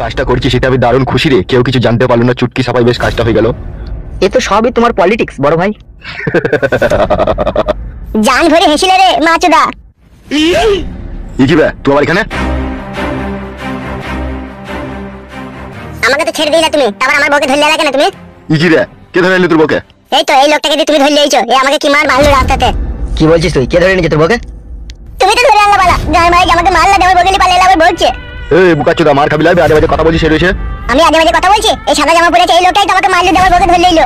কাজটা করছি সেটা আমি দারুণ খুশি রে, কেউ কিছু জানতে পারলো না, চুটকি সাপাই বেশ কাজটা হয়ে গেল। এ তো সবই তোমার পলিটিক্স বড় ভাই। জান ভরে হেসিলে রে মাচুদা। কি বে তুই আবার এখানে? আমাকে তো ছেড়ে দিলে তুমি, তারপর আমার বউকে ধরলে কেন তুমি? কি রে, কে ধরে এলি তোর বউকে? এই তো এই লোকটাকে দিয়ে তুমি ধরলে এইছো, এই আমাকে কি মার মারলো রাস্তাতে। কি বলছিস তুই? কে ধরে নিয়েছে তোর বউকে? তুমি তো ধরে আনলা বালা, গায় মারে আমাকে মারলা, আমার বউকে পালে আবার বলছে। এই বুকাচোদা মার খাবি লাগবে, আজে বাজে কথা বলছিস সেরে। আমি আজে বাজে কথা বলছি? এই সাদা জামা পরেছে এই লোকটাই তো আমাকে মারলো, আমার বউকে ধরলে এলো।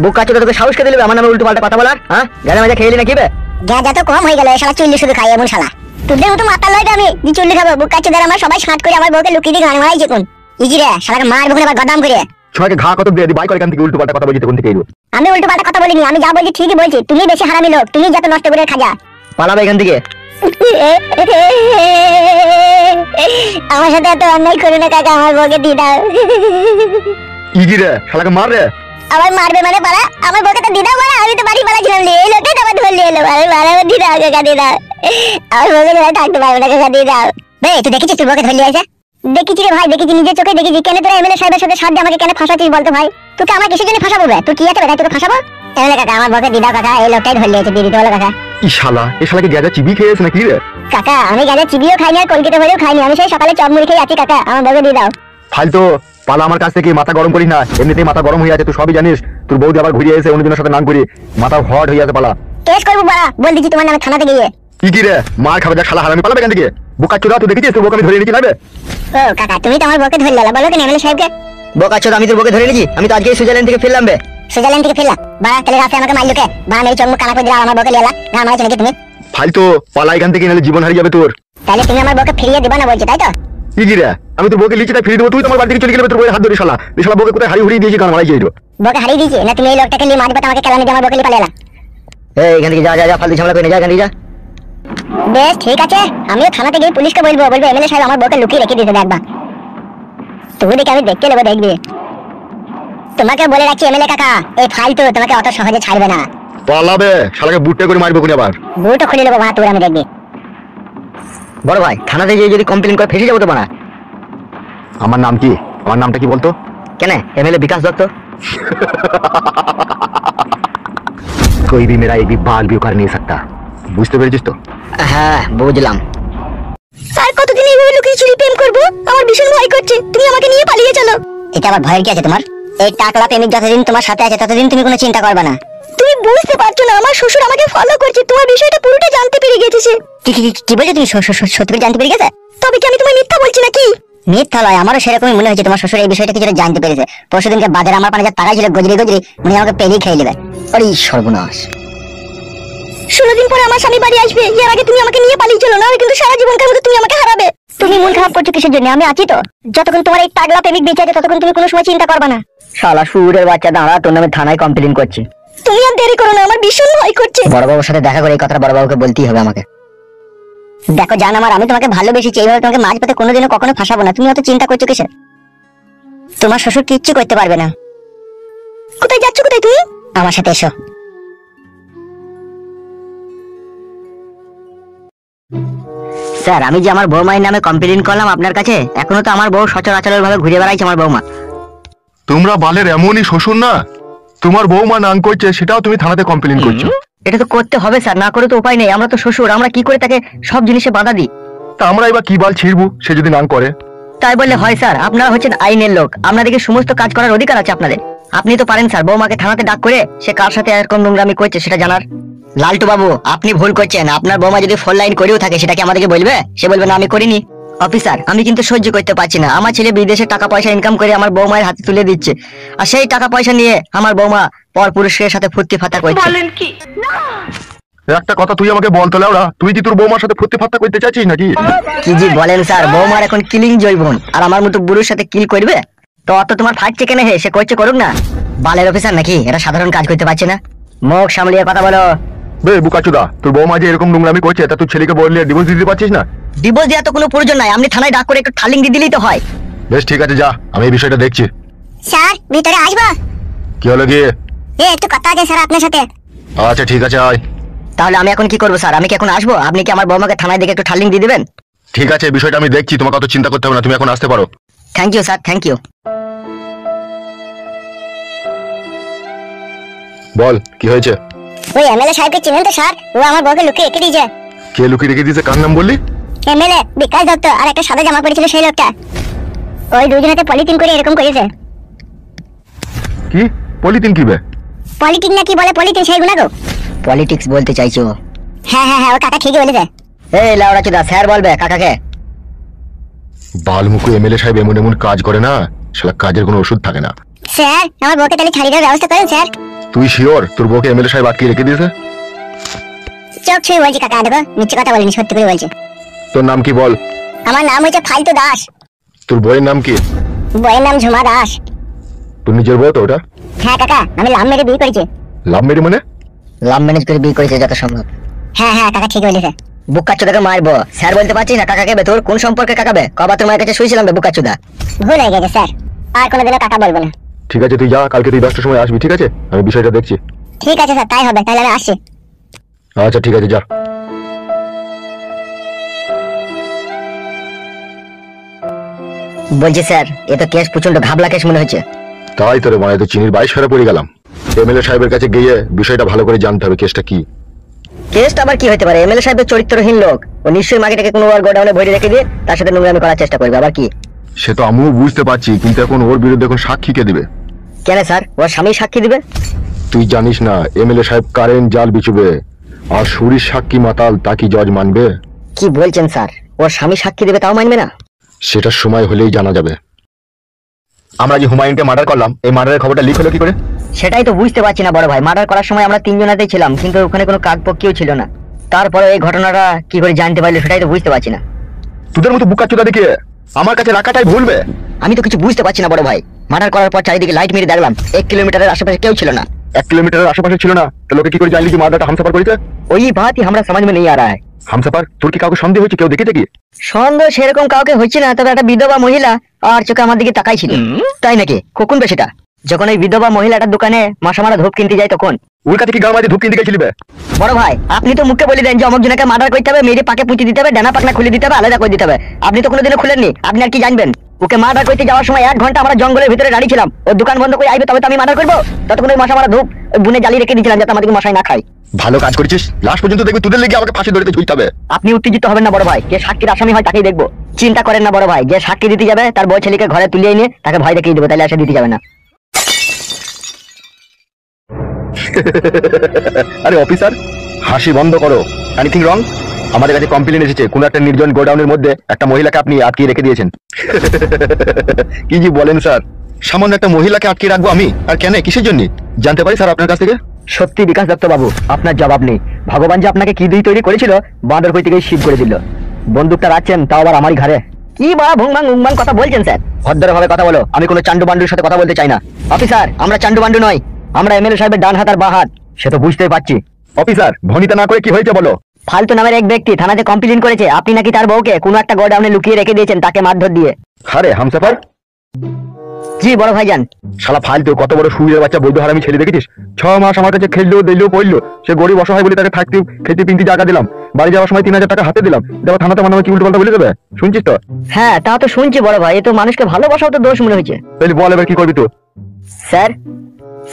বুকাচোদা তোকে সাহস কে দিল আমার নামে উল্টো পাল্টা কথা বলার? হ্যাঁ গানা মাজা খেয়ে এলি নাকি বে? গাঁজা তো কম হয়ে গেল, এই শালা চুল্লি শুধু খাই এমন শালা। তোদের মতো মাতাল লইবে আমি যে চুল্লি খাবো? বুকাচোদার আমার সবাই শাঁট করে আমার বউকে লুকিয়ে দিয়ে গান মারাইছে কোন। ইজি রে শালাকে মারবো কোন আবার গদাম করে। সবাইকে ঘা কত দিয়ে দি বাই করে এখান থেকে উল্টো পাল্টা কথা বলছিস কোন থেকে এলো? আমি উল্টো পাল্টা কথা বলিনি, আমি যা বলছি ঠিকই বলছি। তুমি বেশি হারামি লোক, তুমি যত নষ্ট করে খাজা। পালাবে এখান থেকে। আমার সাথে এত অন্যায় করো না কাকা, আমার বউকে দিয়ে দাও। ইজি রে শালাকে মার রে। আবার মারবে মানে পালা? আমার বউকে তো দিয়ে দাও বাড়া, আমি তো বাড়ি পালাছিলাম রে, এই লোকটা আবার ধরলে এলো। আরে বাড়া দিয়ে দাও কাকা, দিয়ে দাও। আমার বউকে ধরে থাকতে পারবে না কাকা, দিয়ে দাও। বে তুই দেখেছিস তোর বউকে ধরলে আছে? দেখেছি রে ভাই, দেখেছি, নিজের চোখে দেখেছি। কেন তোরা এমএলএ সাহেবের সাথে সাথে আমাকে কেন ফাঁসাচ্ছিস বলতো ভাই? তোকে আমার কিসের জন্য ফাঁসাবো বে? তুই কি আছে বেটা তোকে ফাঁসাবো? এমএলএ কাকা আমার বউকে দিয়ে দাও কাকা, এই লোকটাই ধরলে আছে, দিয়ে দিতে বলো কাকা। ই শালা, এই শালাকে গাঁজা চিবি খেয়েছে নাকি রে? কাকা আমি গাঁজা চিবিও খাইনি আর কলকাতা ভরেও খাইনি, আমি সেই সকালে চপ মুড়ি খেয়ে আছি কাকা, আমার বউকে দিয়ে দাও। ফালতু পালা আমার কাছ থেকে, মাথা গরম করিস না, এমনিতেই মাথা গরম হয়ে আছে, তুই সবই জানিস। তোর বৌদি আবার ঘুরিয়ে এসে অন্যজনের সাথে নাম করি, মাথা হট হয়ে আছে। পালা কেস করবো বাড়া, বল দিচ্ছি তোমার নামে থানাতে গিয়ে। কি রে মার খাবে, দেখ শালা হারামি, পালাবে এখান থেকে। বুকাচোদা তুই দেখেছিস তোর বউকে আমি ধরে নিয়েছি লাগবে? ও কাকা তুমি তো আমার বউকে ধরলে, বলো কেন এমএলএ সাহেবকে? বুকাচোদা আমি তোর বউকে ধরে নিয়েছি, আমি তো আজকে সুইজারল্যান্ড থেকে ফিরলাম বে। সুইজারল্যান্ড থেকে ফিরলা বাড়া, তাহলে রাতে আমাকে মারলো কে? বাড়া মেরে চোখ মুখ কানা করে দিলা, আমার বউকে লিয়ালা না মারছো নাকি তুমি? ফালতু পালা এখান থেকে, নাহলে জীবন হারিয়ে যাবে তোর। তাহলে তুমি আমার বউকে ফিরিয়ে দিবা না বলছো তাই তো? কি রে আমি তোর বউকে লিখে তাই ফিরিয়ে দেবো, তুই তোমার বাড়ি থেকে চলে গেলে তোর বউয়ের হাত ধরে শালা। এই শালা বউকে কোথায় হারিয়ে হুড়িয়ে দিয়েছি, কারণ মারাই যাই। বউকে হারিয়ে দিয়েছি না তুমি এই লোকটাকে নিয়ে মারবে তো আমাকে কেলানি দিয়ে আমার বউকে লিয়ে পালিয়ে। এই এখান থেকে যা যা যা, ফালতু ঝামেলা করে না, যা এখান থেকে যা। বেশ ঠিক আছে, আমিও থানাতে গিয়ে পুলিশকে বলবো এমএলএ সাহেব আমার বউকে লুকিয়ে রেখে দিয়েছে দেখবা। তুমি দেখে আমি দেখতে নেবো, দেখবি। তোমাকে বলে রাখছি এমএলএ কাকা, এই ফালতু তোমাকে অত সহজে ছাড়বে না। পালাবে শালাকে বুটে করে মারবো কোন আবার। বুটো খুলে নেবো মা, তোর আমি দেখবি। বড় ভাই থানাতে গিয়ে যদি কমপ্লেন করে ফেসে যাবো তো বানা। আমার নাম কি? আমার নামটা কি বলতো? কেন এমএলএ বিকাশ দত্ত। कोई भी मेरा एक भी बाल भी उखाड़ नहीं सकता, বুঝতে পেরেছিস তো? হ্যাঁ বুঝলাম। আর কতদিন এইভাবে লুকিয়ে চুরি প্রেম করবো? আমার ভীষণ ভয় করছে, তুমি আমাকে নিয়ে পালিয়ে চলো। এটা আবার ভয়ের কি আছে তোমার? এই টাকলা প্রেমিক যতদিন তোমার সাথে আছে ততদিন তুমি কোনো চিন্তা করবে না। তুমি বুঝতে পারছো না, আমার শ্বশুর আমাকে ফলো করছে, তোমার বিষয়টা পুরোটা জানতে পেরে গেছে। কি বলছো তুমি? সত্যি জানতে পেরে গেছে? তবে কি আমি তোমায় মিথ্যা বলছি নাকি? মিথ্যা নয়, আমারও সেরকমই মনে হয়েছে তোমার শ্বশুর এই বিষয়টা কিছুটা জানতে পেরেছে। পরশুদিনকে বাজারে আমার 5,000 টাকা ছিল, গজরি উনি আমাকে পেরিয়ে খেয়ে নেবে। আরে সর্বনাশ। 16 দিন পরে আমার স্বামী বাড়ি আসবে, এর আগে তুমি আমাকে নিয়ে পালিয়ে চলো না, কিন্তু সারা জীবনকার মতো তুমি আমাকে হারাবে। তুমি মন খারাপ করছো কিসের জন্য? আমি আছি তো, যতক্ষণ তোমার এই টাগলা প্রেমিক বেঁচে আছে ততক্ষণ তুমি কোনো সময় চিন্তা করবে না। শালা সুরের বাচ্চা দাঁড়া, তোর নামে থানায় কমপ্লেন করছি। তুমি আর দেরি করো না, আমার ভীষণ ভয় করছে। বড়বাবুর সাথে দেখা করে এই কথাটা বড়বাবুকে বলতেই হবে আমাকে। দেখো জান আমার, আমি তোমাকে ভালোবেসেছি, এইভাবে তোমাকে মাঝ পথে কোনোদিনও কখনো ফাঁসাবো না। তুমি অত চিন্তা করছো কিসের? তোমার শ্বশুর কিচ্ছু করতে পারবে না। কোথায় যাচ্ছ? কোথায় তুমি? আমার সাথে এসো। স্যার আমি যে আমার বৌমায়ের নামে কমপ্লেন করলাম আপনার কাছে, এখনো তো আমার বউ সচরাচর ভাবে ঘুরে বেড়াইছে আমার বৌমা। তোমরা বালের এমনই শ্বশুর না, তোমার বৌমা নাং করছে সেটাও তুমি থানাতে কমপ্লেন করছো। এটা তো করতে হবে স্যার, না করে তো উপায় নেই। আমরা তো শ্বশুর, আমরা কি করে তাকে সব জিনিসে বাধা দিই? তা আমরা এবার কি বাল ছিড়বো সে যদি নাং করে? তাই বললে হয় স্যার? আপনারা হচ্ছেন আইনের লোক, আপনাদেরকে সমস্ত কাজ করার অধিকার আছে আপনাদের। আপনি তো পারেন স্যার বৌমাকে থানাতে ডাক করে সে কার সাথে এরকম নোংরামি করছে সেটা জানার। লালটু বাবু আপনি ভুল করছেন, আপনার বৌমা যদি ফোন লাইন করেও থাকে সেটা কি আমাদেরকে বলবে? সে বলবে না আমি করিনি। অফিসার আমি কিন্তু সহ্য করতে পারছি না, আমার ছেলে বিদেশে টাকা পয়সা ইনকাম করে আমার বৌমায়ের হাতে তুলে দিচ্ছে, আর সেই টাকা পয়সা নিয়ে আমার বৌমা পর পুরুষের সাথে ফুর্তি ফাতা করছে। বলেন কি? একটা কথা তুই আমাকে বলতো লাউড়া, তুই কি তোর বৌমার সাথে ফুর্তি ফাত্তা করতে চাচ্ছিস নাকি? কি জি বলেন স্যার, বৌমার এখন কিলিং জৈবন, আর আমার মতো বুড়োর সাথে কিল করবে? তো অত তোমার ফাটছে কেন? হে সে করছে করুক না, বালের অফিসার নাকি? এটা সাধারণ কাজ করতে পারছে না। মুখ সামলিয়ে কথা বলো। বে বুকাচুদা, তোর বৌমা যে এরকম নোংরামি করছে তা তুই ছেলেকে বললে ডিভোর্স দিতে পারছিস না? ডিভোর্স দেওয়া তো কোনো প্রয়োজন নাই, আপনি থানায় ডাক করে একটু ঠালিং দিয়ে দিলেই তো হয়। বেশ ঠিক আছে যা, আমি এই বিষয়টা দেখছি। স্যার ভিতরে আসবো? কি হলো গিয়ে? একটু কথা আছে স্যার আপনার সাথে। আচ্ছা ঠিক আছে আয়। তাহলে আমি এখন কি করবো স্যার? আমি কি এখন আসবো? আপনি কি আমার বৌমাকে থানায় দেখে একটু ঠালিং দিয়ে দিবেন? ঠিক আছে বিষয়টা আমি দেখছি, তোমাকে অত চিন্তা করতে হবে না, তুমি এখন আসতে পারো। Thank you sir, thank you. বল কি হয়েছে? ওই এমএলএ সাহেবকে চিনেন তো স্যার? ও আমার বউকে লুকিয়ে রেখে দিয়েছে। কে লুকিয়ে রেখে দিয়েছে? কার নাম বললি? এমএলএ বিকাশ দত্ত আর একটা সাদা জামা পরেছিল সেই লোকটা। ওই দুজনেতে পলিথিন করে এরকম করেছে। কি পলিথিন কি বে? পলিটিক না কি বলে পলিথিন সেইগুলো গো। পলিটিক্স বলতে চাইছো? হ্যাঁ হ্যাঁ হ্যাঁ, ও কাকা ঠিকই বলেছে। এই লাউড়া চোদা, স্যার বলবে কাকাকে? বালমুকু এমএলএ সাহেব এমন এমন কাজ করে না, শালা কাজের কোনো ওষুধ থাকে না। স্যার আমার বউকে তাহলে ছাড়িয়ে দেওয়ার ব্যবস্থা করেন স্যার। তুই শিওর তোর বউকে এমএলএ সাহেব আটকে রেখে দিয়েছে? চোখ ছুঁয়ে বলছি কাকা, দেখো মিথ্যে কথা বলিনি, সত্যি করে বলছি। তোর নাম কি বল? আমার নাম হচ্ছে ফালতু দাস। তোর বউয়ের নাম কি? বউয়ের নাম ঝুমা দাস। তোর নিজের বউ তো ওটা? হ্যাঁ কাকা, আমি লাভ মেরে বিয়ে করেছি। লাভ মেরে মানে? লাভ ম্যানেজ করে বিয়ে করেছে যত সম্ভব। হ্যাঁ হ্যাঁ কাকা ঠিক বলেছে। বুকাচোদাকে মারবো স্যার বলতে পারছিস না? কাকাকে বে? তোর কোন সম্পর্কে কাকাবে? কবার তোমার কাছে শুয়েছিলাম বে বুকাচোদা? ভুল হয়ে গেছে স্যার, আর কোনোদিনও কাকা বলবো না। ঠিক আছে তুই যা, কালকে তুই 10টার সময় আসবি, ঠিক আছে? আমি বিষয়টা দেখছি। ঠিক আছে স্যার, তাই হবে, তাহলে আমি আসছি। আচ্ছা ঠিক আছে, যা। বলছি স্যার, এ তো কেস প্রচন্ড ঘাবলা কেস মনে হচ্ছে। তাই তোরে মানে তো চিনির 22 ফেরা পড়ে গেলাম। এমএলএ সাহেবের কাছে গিয়ে বিষয়টা ভালো করে জানতে হবে কেসটা কি। কেসটা আবার কি হতে পারে? এমএলএ সাহেবের চরিত্রহীন লোক, ও নিশ্চয়ই মাগিটাকে কোনো আর গোডাউনে ভরে রেখে দিয়ে তার সাথে নোংরামি করার চেষ্টা করবে। আবার কি? সে তো আমিও বুঝতে পারছি, কিন্তু এখন ওর বিরুদ্ধে এখন সাক্ষী কে দিবে? কেন স্যার, ওর স্বামী সাক্ষী দিবে? তুই জানিস না এমএলএ সাহেব কারেন্ট জাল বিচুবে, আর সুরির সাক্ষী মাতাল তা কি জজ মানবে? কি বলছেন স্যার? ওর স্বামী সাক্ষী দিবে তাও মানবে না? সেটা সময় হলেই জানা যাবে। আমরা যে হুমায়ুনকে মার্ডার করলাম, এই মার্ডারের খবরটা লিক হলো কি করে? সেটাই তো বুঝতে পারছি না বড় ভাই। মার্ডার করার সময় আমরা তিনজনাতেই ছিলাম, কিন্তু ওখানে কোনো কাকপক্ষীও ছিল না। তারপরে এই ঘটনাটা কি করে জানতে পারলো সেটাই তো বুঝতে পারছি না। তোদের মতো বুকাচোদা দেখিয়ে আমার কাছে রাখাটাই ভুলবে। আমি তো কিছু বুঝতে পারছি না বড় ভাই। মার্ডার করার পর চারিদিকে লাইট মেরে দেখলাম, 1 কিলোমিটারের আশেপাশে কেউ ছিল না। 1 কিলোমিটারের আশেপাশে ছিল না, তো লোকে কি করে জানলি যে মার্ডারটা হামসাপার করেছে? ওই বাত ही हमरा समझ में नहीं आ रहा है। হামসাপার? তোর কি কাউকে সন্দেহ হয়েছে? কেউ দেখেছে কি? সন্দেহ সেরকম কাউকে হচ্ছে না, তবে একটা বিধবা মহিলা আর চোখে আমার দিকে তাকাই ছিল। তাই নাকি? কখন বে সেটা? যখন ওই বিধবা মহিলাটার দোকানে মাসামারা ধূপ কিনতে যায় তখন। ওর কাছে কি গাঁ মাঝে ধূপ কিনতে গেছিলি বে? বড় ভাই আপনি তো মুখে বলে দেন যে অমুক জনকে মার্ডার করতে হবে, মেরে পাকে পুঁতি দিতে হবে, ডানা পাকনা খুলে দিতে হবে, আলাদা করে দিতে হবে। আপনি তো কোনোদিনও খুলেননি, আপনি আর কি জানবেন? ওকে মার্ডার করতে যাওয়ার সময় 1 ঘন্টা আমরা জঙ্গলের ভিতরে দাঁড়িয়ে ছিলাম। ওর দোকান বন্ধ করে আইবে তবে তো আমি মার্ডার করবো। ততক্ষণ ওই মাসামারা ধূপ ওই বুনে জ্বালিয়ে রেখে দিয়েছিলাম যাতে আমাদেরকে মশাই না খায়। ভালো কাজ করেছিস। লাস্ট পর্যন্ত দেখবি তোদের লেগে আমাকে ফাঁসি ধরতে ঝুলতে হবে। আপনি উত্তেজিত হবেন না বড় ভাই, যে সাক্ষীর আসামি হয় তাকেই দেখবো। চিন্তা করেন না বড় ভাই, যে সাক্ষী দিতে যাবে তার বউ ছেলেকে ঘরে তুলিয়ে নিয়ে তাকে ভয় দেখিয়ে দেবো, তাহলে এসে দিতে যাবে না। আরে অফিসার, হাসি বন্ধ করো। Anything wrong? আমাদের কাছে কমপ্লেন এসেছে কোন একটা নির্জন গোডাউনের মধ্যে একটা মহিলাকে আপনি আটকে রেখে দিয়েছেন। কি জি বলেন স্যার? সামান্য একটা মহিলাকে আটকে রাখবো আমি? আর কেন, কিসের জন্য জানতে পারি স্যার আপনার কাছ থেকে? সত্যি বিকাশ দত্ত বাবু, আপনার জবাব নেই। ভগবান যে আপনাকে কি দিয়ে তৈরি করেছিল, বাঁদর কই থেকে শিব করে দিল। বন্দুকটা রাখছেন তাও আবার আমারই ঘরে। কি বা ভুংবাং উংবাং কথা বলছেন স্যার? ভদ্রভাবে কথা বলো। আমি কোনো চান্ডু বান্ডুর সাথে কথা বলতে চাই না। অফিসার আমরা চান্ডু বান্ডু নয়, আমরা এমএলএ সাহেবের ডান হাত আর বাঁ হাত। সে তো বুঝতেই পারছি। অফিসার ভনিতা না করে কি হয়েছে বলো। ফালতু নামের এক ব্যক্তি থানাতে কমপ্লেন করেছে আপনি নাকি তার বউকে কোনো একটা গোডাউনে লুকিয়ে রেখে দিয়েছেন, তাকে মারধর দিয়ে। আরে হামসাফার? জি বড় ভাইজান। শালা ফালতু, কত বড় সুরের বাচ্চা বৈধ হারামি ছেলে দেখেছিস? 6 মাস আমার কাছে খেললো দিলো পড়লো, সে গরিব অসহায় বলে তাকে থাকতে খেতে পিনতে জায়গা দিলাম, বাড়ি যাওয়ার সময় 3000 টাকা হাতে দিলাম। দেখো থানাতে মানে কি উল্টো পাল্টা বলে দেবে, শুনছিস তো? হ্যাঁ তা তো শুনছি বড় ভাই, এ তো মানুষকে ভালোবাসাও তো দোষ মনে হয়েছে। তাহলে বল এবার কি করবি তুই? স্যার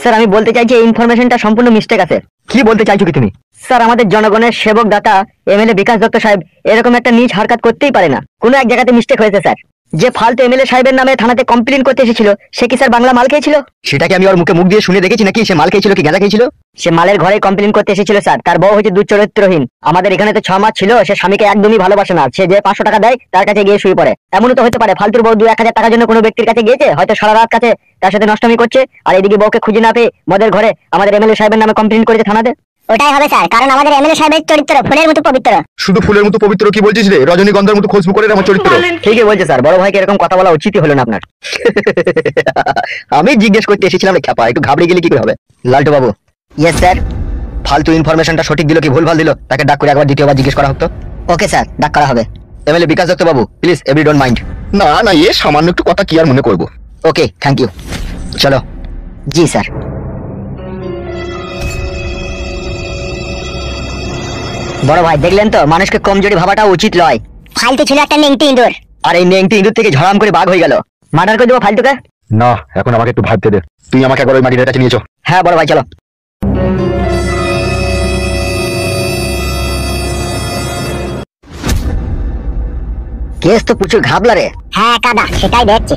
স্যার আমি বলতে চাইছি এই ইনফরমেশনটা সম্পূর্ণ মিস্টেক আছে। কি বলতে চাইছো কি তুমি? স্যার আমাদের জনগণের সেবক দাতা এমএলএ বিকাশ দত্ত সাহেব এরকম একটা নিজ হারকাত করতেই পারে না। কোনো এক জায়গাতে মিস্টেক হয়েছে স্যার। যে ফালতু এমএলএ সাহেবের নামে থানাতে কমপ্লেন করতে এসেছিল সে কি স্যার বাংলা মাল খেয়েছিল? সেটা কি আমি ওর মুখে মুখ দিয়ে শুনে দেখেছি নাকি সে মাল খেয়েছিল কি গাঁজা খেয়েছিল? সে মালের ঘরে কমপ্লেন করতে এসেছিল স্যার। তার বউ হচ্ছে দুচরিত্রহীন। আমাদের এখানে তো 6 মাস ছিল, সে স্বামীকে একদমই ভালোবাসে না। সে যে 500 টাকা দেয় তার কাছে গিয়ে শুয়ে পড়ে। এমনও তো হতে পারে ফালতুর বউ 2-1000 টাকার জন্য কোনো ব্যক্তির কাছে গিয়েছে, হয়তো সারা রাত কাছে তার সাথে নষ্টমী করছে, আর এদিকে বউকে খুঁজে না পেয়ে মদের ঘরে আমাদের এমএলএ সাহেবের নামে কমপ্লেন করেছে থানাতে। ওটাই হবে স্যার, কারণ আমাদের এমএলএ সাহেবের চরিত্র ফুলের মতো পবিত্র। শুধু ফুলের মতো পবিত্র কি বলছিস রে? রজনীগন্ধার মতো খুশবু করে আমার চরিত্র। ঠিকই বলছে স্যার, বড় ভাইকে এরকম কথা বলা উচিতই হলো না আপনার। আমি জিজ্ঞেস করতে এসেছিলাম রে খ্যাপা, একটু ঘাবড়ে গেলে কি করে হবে? লালটু বাবু। Yes sir. ফালতু ইনফরমেশনটা সঠিক দিল কি ভুলভাল দিল তাকে ডাক করে একবার দ্বিতীয়বার জিজ্ঞেস করা হতো। ওকে স্যার, ডাক করা হবে। MLA Bikash Dutta Babu please every don't mind. না না, এ সামান্য একটু কথা কি আর মনে করব। Okay thank you. চলো। জি স্যার। বড় ভাই দেখলেন তো, মানুষকে কমজোরি ভাবাটা উচিত নয়। ফালতু ছিল একটা নেংটি ইঁদুর, আর এই নেংটি ইঁদুর থেকে ঝড়াম করে বাঘ হয়ে গেল। মার্ডার করে দেবো ফালতুকে। না, এখন আমাকে একটু ভাবতে দে। তুই আমাকে একবার ওই মাটির কাছে নিয়েছো। হ্যাঁ বড় ভাই চলো। কেস তো প্রচুর ঘাবলা রে। হ্যাঁ কাদা, সেটাই দেখছি।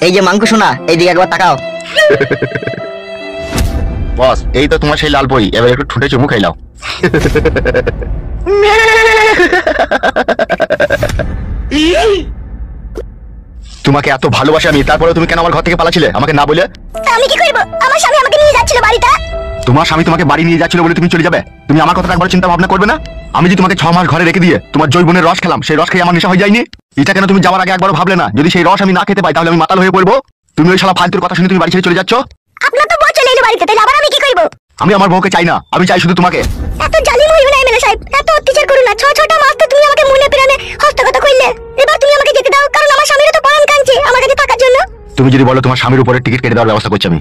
এই যে মাংকু শোনা, এইদিকে একবার তাকাও। বস, এই তো তোমার সেই লাল বই, এবার একটু ঠুটে চুমু খাইলাও। তোমাকে এত ভালোবাসি আমি, তারপরে তুমি কেন আমার ঘর থেকে পালাছিলে আমাকে না বলে? আমি কি করব? আমার স্বামী আমাকে নিয়ে যাচ্ছিল বাড়িতে। তোমার স্বামী তোমাকে বাড়ি নিয়ে যাচ্ছিল বলে তুমি চলে যাবে? তুমি আমার কথা একবার চিন্তা ভাবনা করবে না? আমি যে তোমাকে 6 মাস ঘরে রেখে দিয়ে তোমার জৈবনের রস খেলাম, সেই রস খেয়ে আমার নেশা হয়ে যায়নি? এটা কেন তুমি যাওয়ার আগে একবারও ভাবলে না? যদি সেই রস আমি না খেতে পাই তাহলে আমি মাতাল হয়ে পড়বো। তুমি ওই শালা ফালতুর কথা শুনে তুমি বাড়ি ছেড়ে চলে যাচ্ছ। আপনার তো বউ চলে এলো বাড়িতে, তাহলে আবার আমি কি করব? আমি আমার বউকে চাই না, আমি চাই শুধু তোমাকে। এত জালিম হইও না এমএলএ সাহেব, এত অত্যাচার করো না। 6টা মাস তো তুমি আমাকে মনে প্রাণে হস্তগত কইলে, এবার তুমি আমাকে যেতে দাও, কারণ আমার স্বামীরও তো পরাণ কাঁদছে আমার কাছে থাকার জন্য। তুমি যদি বলো তোমার স্বামীর উপরে টিকিট কেটে দেওয়ার ব্যবস্থা করছি আমি।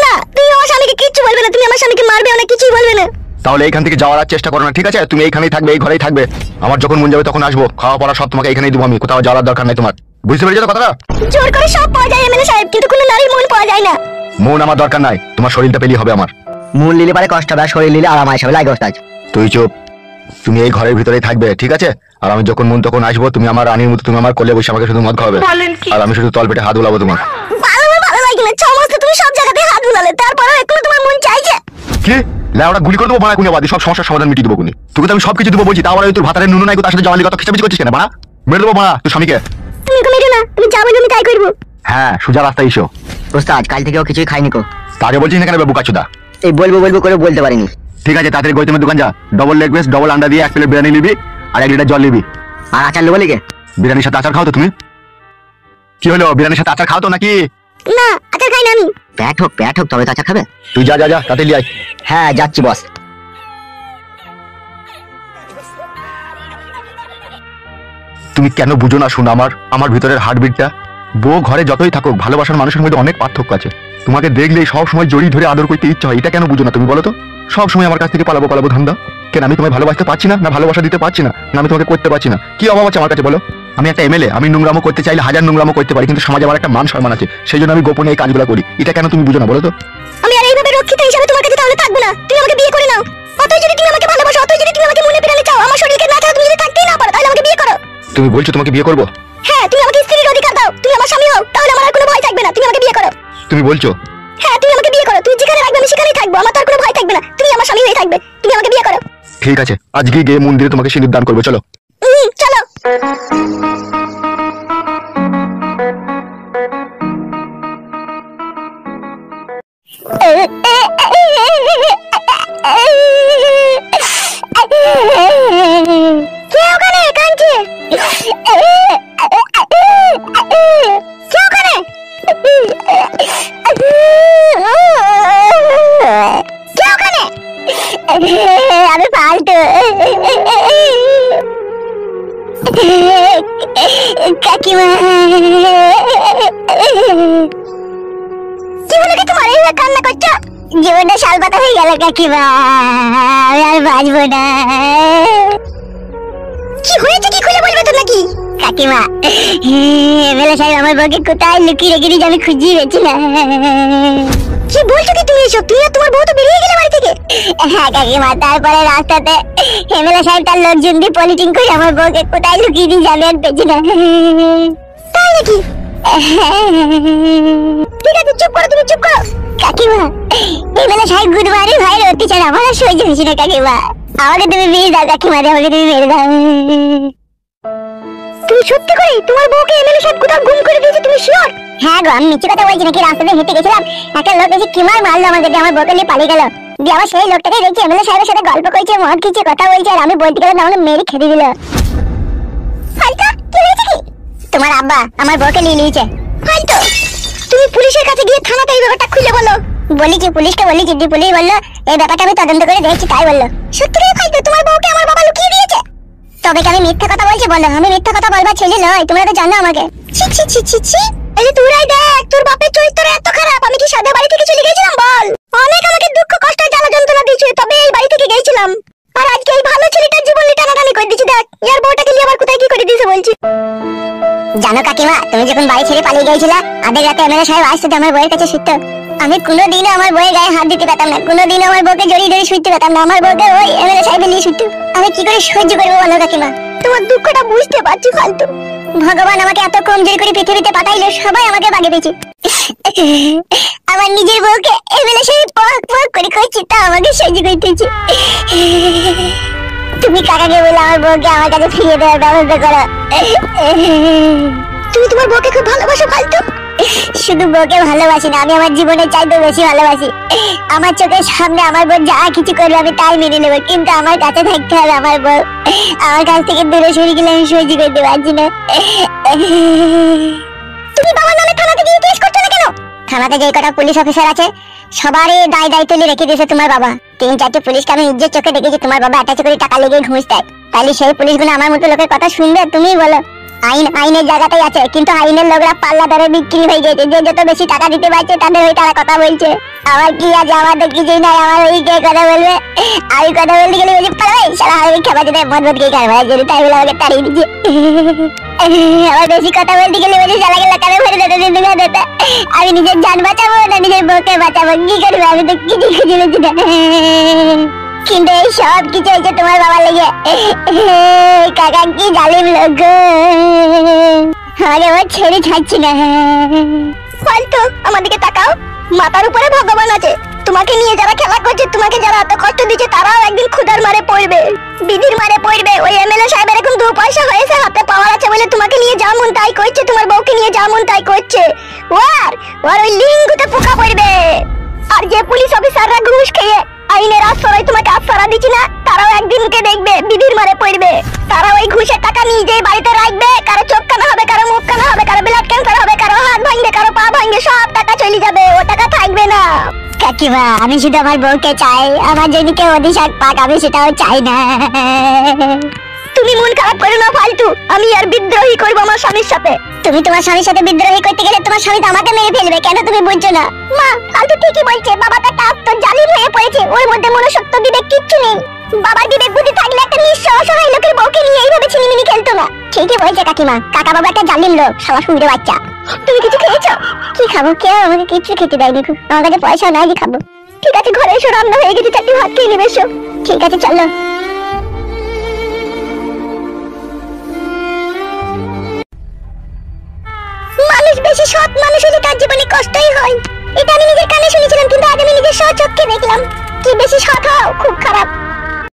না, তুমি আমার স্বামীকে কিচ্ছু বলবে না, তুমি আমার স্বামীকে মারবে না, কিছুই বলবে না। তাহলে এইখান থেকে যাওয়ার আর চেষ্টা করো না, ঠিক আছে? তুমি এইখানেই থাকবে, এই ঘরেই থাকবে। আমার যখন মন যাবে তখন আসবো, খাওয়া পড়া সব তোমাকে এখানেই দেবো আমি, কোথাও যাওয়ার দরকার নাই তোমার। বুঝতে পেরেছো তো কথাটা? জোর করে সব পাওয়া যায় এমএলএ সাহেব, কিন্তু কোনো নারীর মন পাওয়া যায় না। মন আমার দরকার নাই, তোমার শরীরটা পেলেই হবে আমার। মূল নিলে পারে কষ্ট হবে, আর শরীর নিলে আরাম আসবে। লাগে ওস্তাদ। তুই চুপ, তুমি এই ঘরের ভিতরেই থাকবে, ঠিক আছে? আর আমি যখন মন তখন আসবো, তুমি আমার রানীর মতো, তুমি আমার কোলে বসে আমাকে শুধু মদ খাওয়াবে, আর আমি শুধু তল পেটে হাত বুলাবো তোমার। ভালো লাগে না। 6 মাস তো তুমি সব জায়গাতে হাত বুলালে, তারপরে এখনো তোমার মন চাইছে? কি লেওড়া গুলি করে দেবো বাড়া, কোনে বাদি সব সমস্যার সমাধান মিটিয়ে দেবো কোনে। তোকে তো আমি সবকিছু দেবো বলছি, তারপরে তোর ভাতারের নুন নাই, তার সাথে জমালি কথা খিচামিচি করছিস কেন বাড়া? মেরে দেবো বাড়া তোর স্বামীকে। তুমি ওকে মেরো না, আমি যা বলবো আমি তাই করবো। হ্যাঁ, সোজা রাস্তায় এসো। ওস্তাদ কাল থেকেও কিছুই খাইনি কো। তাকে বলছিস না কেন বুকাচুদা? এই বলবো বলবো করে বলতে পারিনি। ঠিক আছে, তাড়াতাড়ি গৌতমের দোকান যা, ডবল লেগ পিস, ডবল আন্ডা দিয়ে 1 প্লেট বিরিয়ানি নিবি, আর 1 লিটার জল নিবি। আর আচার নেবো লিখে? বিরিয়ানির সাথে আচার খাও তো তুমি? কি হলো, বিরিয়ানির সাথে আচার খাও তো নাকি? না, আচার খাই না আমি। প্যাট হোক তবে তো আচার খাবে। তুই যা যা যা, তাড়াতাড়ি আয়। হ্যাঁ যাচ্ছি বস। তুমি কেন বুঝো না শোনা আমার ভিতরের হার্টবিটটা? বউ ঘরে যতই থাকুক, ভালোবাসার মানুষের মধ্যে অনেক পার্থক্য আছে। তোমাকে দেখলেই সব সময় জড়িয়ে ধরে আদর করতে ইচ্ছা হয়, এটা কেন বুঝো না তুমি বলো তো? সব সময় আমার কাছ থেকে পালাবো ধান্দা কেন? আমি তোমায় ভালোবাসতে পারছি না, না ভালোবাসা দিতে পারছি না, না আমি তোমাকে করতে পারছি না? কি অভাব আছে আমার কাছে বলো? আমি একটা এমএলএ, আমি নোংরামো করতে চাইলে 1000 নোংরামো করতে পারি, কিন্তু সমাজে আমার একটা মান সম্মান আছে, সেই জন্য আমি গোপনে এই কাজগুলো করি। এটা কেন তুমি বুঝো না বলো তো? আমি আর এইভাবে রক্ষিতা হিসেবে তোমার কাছে তাহলে থাকবো না। তুমি আমাকে বিয়ে করে নাও। অতই যদি তুমি আমাকে ভালোবাসো, অতই যদি তুমি আমাকে মনে প্রাণে চাও, আমার শরীরকে না চাও, তুমি যদি থাকতেই না পারো, তাহলে আমাকে বিয়ে করো। তুমি বলছো তোমাকে বিয়ে করবো? হ্যাঁ, তুমি আমাকে স্ত্রীর অধিকার দাও, তুমি আমার স্বামী হও, তাহলে আমার আর কোনো ভয় থাকবে না। তুমি আমাকে বিয়ে করো। তুমি বলছো? হ্যাঁ, তুমি আমাকে বিয়ে করো। তুমি যেখানে রাখবে আমি সেখানেই থাকবো, আমার তো আর কোনো ভয় থাকবে না। তুমি আমার স্বামী হয়ে থাকবে। তুমি আমাকে বিয়ে করো। ঠিক আছে, আজকে গিয়ে মন্দিরে তোমাকে সিঁদুর দান করবো, চলো। চলো। কে ওখানে কাঁদছে? কে ওখানে? কে ওখানে? আমি ফালতু। কাকিমা, কি হলো কি তোমার? এই কান্না করছো? জীবনটা শালপাতা হয়ে গেল কাকিমা, আমি আর বাঁচবো না। কি হয়েছে, কি খুলে বলবে তো নাকি? কাকিমা, এমএলএ সাহেব আমার বউকে কোথায় লুকিয়ে রেখে দিয়ে আমি খুঁজিয়ে পেয়েছি না। কি বলছো কি তুমি এসব? তুমি আর তোমার বউ তো বেরিয়ে গেলে বাড়ি থেকে। হ্যাঁ কাকিমা, তারপরে রাস্তাতে এমএলএ সাহেব তার লোকজন দিয়ে পলিটিং করে আমার বউকে কোথায় লুকিয়ে দিয়ে যাবে আর পেয়েছি না। তাই নাকি? ঠিক আছে, চুপ করো, তুমি চুপ করো। কাকিমা, এমএলএ সাহেব গুরুবারে ভাইয়ের অত্যাচার আমার আর সহ্য হয়েছে না কাকিমা। আমাকে তুমি মেরে দাও কাকিমা, আমাকে তুমি মেরে দাও। তুমি সত্যি করে তোমার বউকে এমএলএ সাহেব কোথাও গুম করে দিয়েছে, তুমি শিওর? হ্যাঁ গো, আমি মিথ্যে কথা বলছি নাকি? রাস্তাতে হেঁটে গেছিলাম, একটা লোক এসে কি মারলো আমাকে, আমার বউকে নিয়ে পালিয়ে গেল। দিয়ে আবার সেই লোকটাকে দেখছি এমএলএ সাহেবের সাথে গল্প করছে, মদ খেয়েছে, কথা বলছে, আর আমি বলতে গেলাম আমাকে মেরে খেতে দিল। হয়তো কি হয়েছে কি? তোমার আব্বা আমার বউকে নিয়ে নিয়েছে। হয়তো তুমি পুলিশের কাছে গিয়ে থানাতে এই ব্যাপারটা খুলে বলো। বলেছি, পুলিশকে বলেছি, যে পুলিশ বললো এই ব্যাপারটা আমি তদন্ত করে দেখছি, তাই বললো। সত্যি করে হয়তো তোমার বউকে আমার বাবা লুকিয়ে দিয়েছে? তবে কি আমি মিথ্যা কথা বলছি বলো? আমি মিথ্যা কথা বলবার ছেলে নয়, তোমরা তো জানো আমাকে। ছি ছি ছি ছি ছি, এই যে তোরাই দেখ, তোর বাপের চরিত্র এত খারাপ। আমি কি সাদা বাড়ি থেকে চলে গেছিলাম বল? অনেক আমাকে দুঃখ কষ্ট জ্বালা যন্ত্রণা দিয়েছে, তবে এই বাড়ি থেকে গেছিলাম। আর আজকে এই ভালো ছেলেটার জীবন টানাটানি করে দিয়েছে। জানো কাকিমা, তুমি যখন বাড়ি ছেড়ে পালিয়ে গিয়েছিলা, আধে রাতে এমএলএ সাহেব আসতো আমার বউয়ের কাছে শুতো। আমি কোনোদিনও আমার বউয়ের গায়ে হাত দিতে পারতাম না, কোনোদিনও আমার বউকে জড়িয়ে ধরে শুতে পারতাম না, আমার বউকে ওই এমএলএ সাহেব নিয়ে শুতো। আমি কি করে সহ্য করবো বলো কাকিমা? তোমার দুঃখটা বুঝতে পারছি ফালতু। ভগবান আমাকে এত কমজোরি করে পৃথিবীতে পাঠাইলো, সবাই আমাকে বাগে পেয়েছে। আমার নিজের বউকে এমএলএ সাহেব পক পক করে কইছে, তা আমাকে সহ্য করতেছে। তুমি কাকাকে বলে আমার বউকে আমার কাছে ফিরিয়ে দেওয়ার ব্যবস্থা করো। তুমি তোমার বউকে খুব ভালোবাসো ফালতু? শুধু বউকে ভালোবাসি না, আমি আমার জীবনের চাইতেও বেশি ভালোবাসি। আমার চোখের সামনে আমার বউ যা কিছু করবে আমি তাই মেনে নেবো, কিন্তু আমার কাছে থাকতে হবে আমার বউ। আমার কাছ থেকে দূরে সরে গেলে আমি সহ্য করতে পারছি না। তুমি বাবার নামে থানাতে গিয়ে কেস করছো না কেন? থানাতে যে কটা পুলিশ অফিসার আছে সবারই দায় দায়িত্ব নিয়ে রেখে দিয়েছে তোমার বাবা। 3-4টি পুলিশকে আমি নিজের চোখে দেখেছি তোমার বাবা অ্যাটাচ করে টাকা লেগে ঘুষ দেয়। তাহলে সেই পুলিশগুলো আমার মতো লোকের কথা শুনবে? তুমি বলো। আইন আইনের জায়গাতেই আছে, কিন্তু আইনের লোকরা পাল্লা ধরে বিক্রি হয়ে গেছে। যে যত বেশি টাকা দিতে পারছে তাদের ওই তারা কথা বলছে। আমার কি আছে? আমার তো কিছুই নাই। আমার ওই কে কথা বলবে? আমি কথা বলতে গেলে বলছি পালাই সারা আমি খেপা যেতে মদ মদ খেয়ে খাওয়া যদি তাই বলে আমাকে তাড়িয়ে দিচ্ছে। আমার বেশি কথা বলতে গেলে বলছি সারা গেলে কানে ভরে দিতে। আমি নিজের জান বাঁচাবো না নিজের বউকে বাঁচাবো? কি করবো? আমি তো কিছু খুঁজে পেয়েছি না। কিন্তু এই সব কিছু হয়েছে তোমার বাবা লেগে। কাকা কি জালিম লোক, আমাকে ও ছেড়ে ছাড়ছি না। ফালতু, আমার দিকে তাকাও। মাথার উপরে ভগবান আছে। তোমাকে নিয়ে যারা খেলা করছে, তোমাকে যারা এত কষ্ট দিচ্ছে, তারাও একদিন ক্ষুধার মারে পড়বে, বিধির মারে পড়বে। ওই এমএলএ সাহেবের এখন 2 পয়সা হয়েছে, হাতে পাওয়ার আছে বলে তোমাকে নিয়ে যা মন তাই করছে, তোমার বউকে নিয়ে যা মন তাই করছে। ওর ওই লিঙ্গুতে পোকা পড়বে। আর যে পুলিশ অফিসাররা ঘুষ খেয়ে আইনের আশ্রয় তোমাকে আশ্রয় দিচ্ছে না, তারাও একদিনকে দেখবে বিধির মারে পড়বে। তারা ওই ঘুষের টাকা নিজেই বাড়িতে রাখবে। কারো চোখ কানা হবে, কারো মুখ কানা হবে, কারো ব্লাড ক্যান্সার হবে, কারো হাত ভাঙবে, কারো পা ভাঙবে, সব টাকা চলে যাবে, ও টাকা থাকবে না। কাকিমা, আমি শুধু আমার বউকে চাই, আমার যদি কেউ অধিশাপ পাক আমি সেটাও চাই না। তুমি মন খারাপ করো না ফালতু। আমি আর বিদ্রোহী করবো আমার স্বামীর সাথে। তুমি তোমার স্বামীর সাথে বিদ্রোহী করতে গেলে তোমার স্বামী তো আমাকে মেরে ফেলবে। কেন তুমি বুঝছো না? মা ফালতু ঠিকই বলছে, বাবা তো একটা আস্ত জালিম হয়ে পড়েছে। ওর মধ্যে মনুষ্যত্ব বিবেক কিচ্ছু নেই। বাবার বিবেক বুদ্ধি থাকলে একটা নিঃস্ব অসহায় লোকের বউকে নিয়ে এইভাবে ছিনিমিনি খেলতো না। ঠিকই বলছে কাকিমা, কাকা বাবা একটা জালিম লোক, শালা শুইরে বাচ্চা। তুমি কিছু খেয়েছো? কি খাবো? কেউ আমাকে কিছু খেতে দেয়নি, আমার কাছে পয়সা নাই যে খাবো। ঠিক আছে, ঘরে এসো, রান্না হয়ে গেছে, চারটি ভাত খেয়ে নেবে এসো। ঠিক আছে চলো। মানুষ বেশি সৎ মানুষ হলে তার জীবনে কষ্টই হয়। এটা আমি নিজের কানে শুনেছিলাম, কিন্তু আজ আমি নিজের স্বচক্ষে দেখলাম। কি বেশি সৎ হও খুব খারাপ।